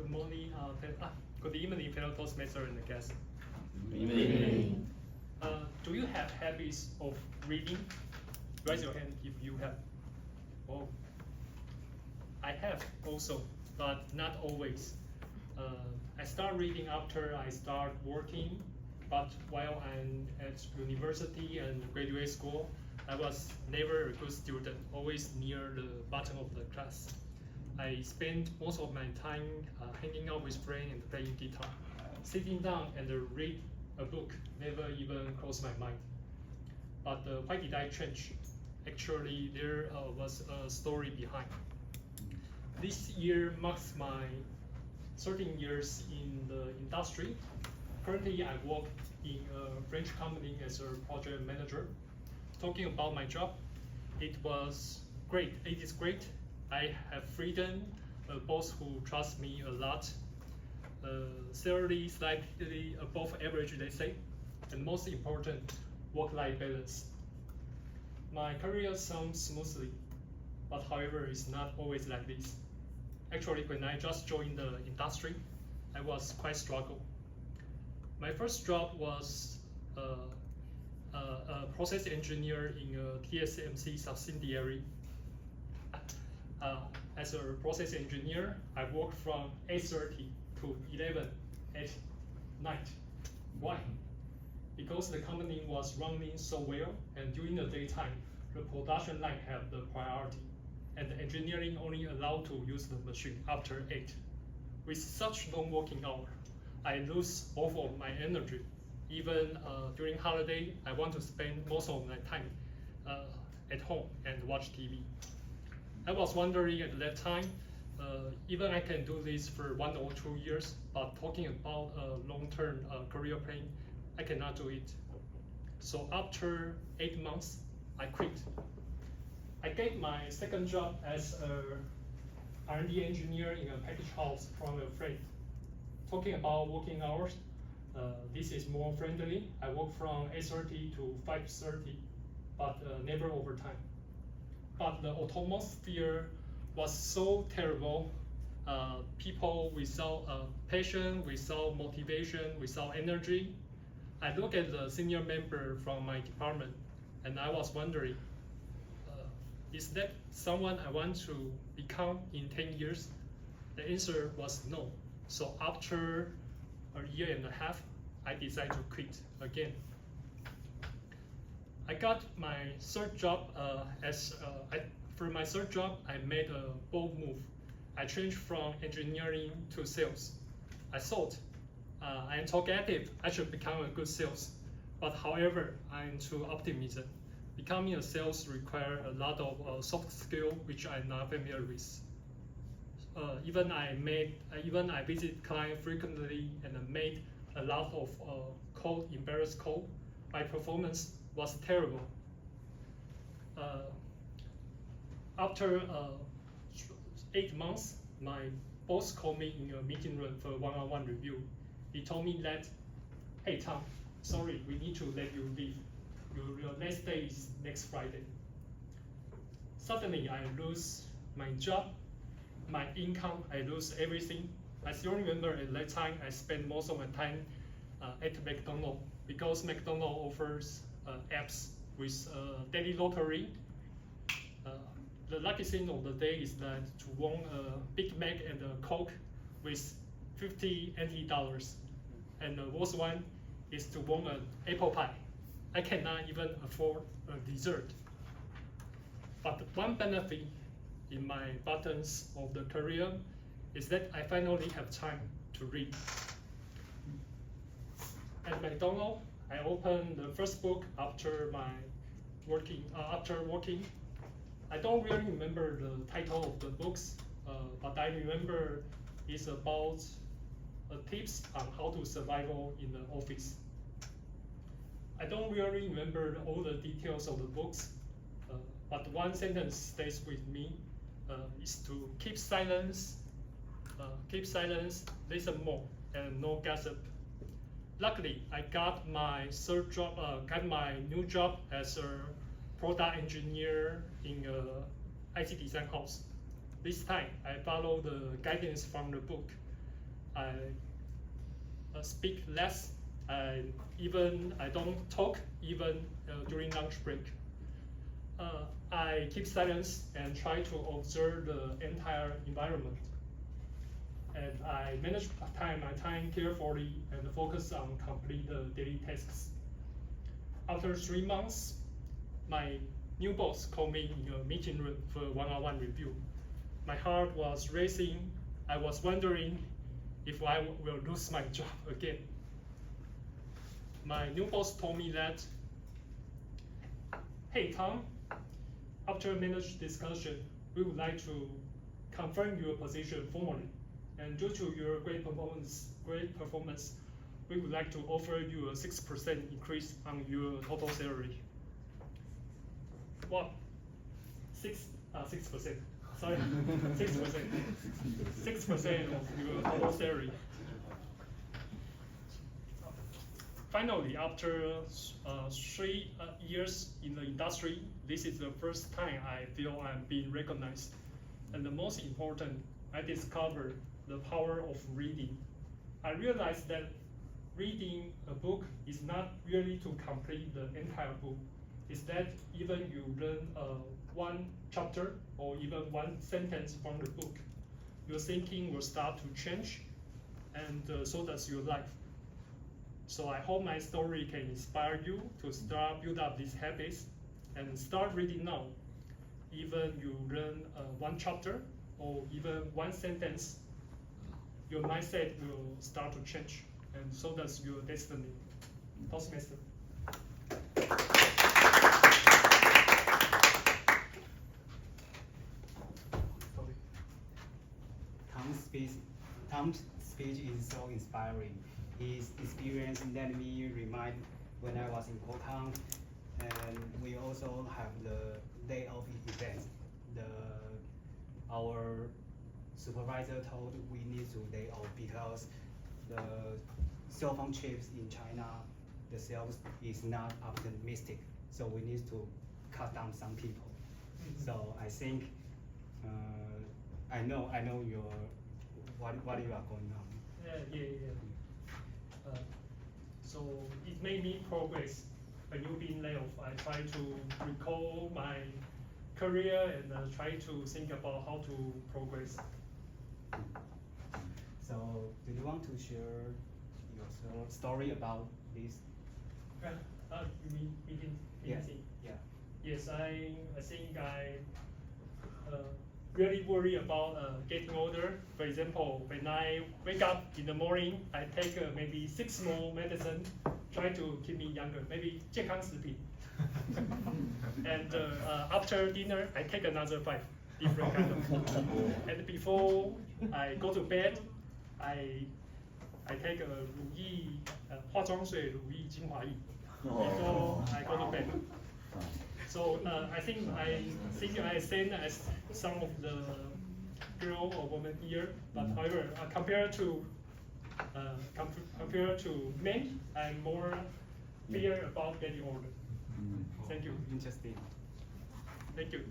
Good morning, good evening, fellow Toastmaster and the guests. Good evening. Do you have habits of reading? Raise your hand if you have. Oh, I have also, but not always. I start reading after I start working, but while I'm at university and graduate school, I was never a good student, always near the bottom of the class. I spend most of my time hanging out with friends and playing guitar. Sitting down and read a book never even crossed my mind. But why did I change? Actually, there was a story behind. This year marks my 13 years in the industry. Currently, I work in a French company as a project manager. Talking about my job, it was great. It is great. I have freedom, a boss who trusts me a lot, salary slightly above average, they say, and most important, work-life balance. My career sounds smoothly, but however, it's not always like this. Actually, when I just joined the industry, I was quite struggled. My first job was a process engineer in a TSMC subsidiary. As a process engineer, I worked from 8:30 to 11 at night. Why? Because the company was running so well, and during the daytime, the production line had the priority, and the engineering only allowed to use the machine after 8. With such long working hours, I lose both of my energy. Even during holiday, I want to spend most of my time at home and watch TV. I was wondering at that time, even I can do this for 1 or 2 years, but talking about a long-term career plan, I cannot do it. So after 8 months, I quit. I get my second job as a R&D engineer in a package house from a friend. Talking about working hours, this is more friendly. I work from 8:30 to 5:30, but never overtime. But the atmosphere was so terrible. People without passion, without motivation, without energy. I look at the senior member from my department, and I was wondering, is that someone I want to become in 10 years? The answer was no. So after a year and a half, I decided to quit again. I got my third job for my third job, I made a bold move. I changed from engineering to sales. I thought I am talkative, I should become a good sales. But however, I'm too optimistic. Becoming a sales requires a lot of soft skill which I'm not familiar with. Even I visit clients frequently and made a lot of embarrassed code. My performance was terrible. After 8 months, my boss called me in a meeting room for a one-on-one review. He told me that, hey Tom, sorry, we need to let you leave. Your last day is next Friday. Suddenly, I lose my job, my income, I lose everything. I still remember at that time, I spent most of my time at McDonald's because McDonald's offers apps with daily lottery. The lucky thing of the day is that to win a Big Mac and a Coke with 50 NT dollars. And the worst one is to win an apple pie. I cannot even afford a dessert. But one benefit in my buttons of the career is that I finally have time to read. At McDonald's, I opened the first book after working. I don't really remember the title of the books, but I remember it's about tips on how to survive in the office. I don't really remember all the details of the books, but one sentence stays with me, is to keep silence, listen more, and no gossip. Luckily, I got my new job as a product engineer in a IC design house. This time, I follow the guidance from the book. I speak less. I don't talk even during lunch break. I keep silence and try to observe the entire environment. And I manage my time carefully and focus on complete the daily tasks. After 3 months, my new boss called me in a meeting room for a one-on-one review. My heart was racing. I was wondering if I will lose my job again. My new boss told me that, "Hey Tom, after managed discussion, we would like to confirm your position formally. And due to your great performance, we would like to offer you a 6% increase on your total salary." What? 6%. Sorry, 6%. 6% of your total salary. Finally, after 3 years in the industry, this is the first time I feel I'm being recognized. And the most important, I discovered the power of reading. I realized that reading a book is not really to complete the entire book. It's that even you learn one chapter or even one sentence from the book, your thinking will start to change, and so does your life. So I hope my story can inspire you to start build up these habits and start reading now. Even you learn one chapter or even one sentence, your mindset will start to change, and so does your destiny. Toastmaster. Tom's speech is so inspiring. His experience let me remind when I was in Powe, and we also have the day of event. Our supervisor told we need to day off because the cell phone chips in China, the sales is not optimistic, so we need to cut down some people. So I think I know your what you are going on. Yeah. So it made me progress. When you being laid off, I try to recall my career and try to think about how to progress. So do you want to share your story about this? You mean meeting? Yeah. Yes, I think I really worry about getting older. For example, when I wake up in the morning, I take maybe 6 more medicine, try to keep me younger, maybe 健康食品. And after dinner, I take another 5 different kind of food. And before I go to bed, I take a 乳液化妆水乳液精华液 before I go to bed. So I think I same as some of the girl or woman here, but however, compared to men, I'm more fear about getting older. Thank you. Interesting. Thank you.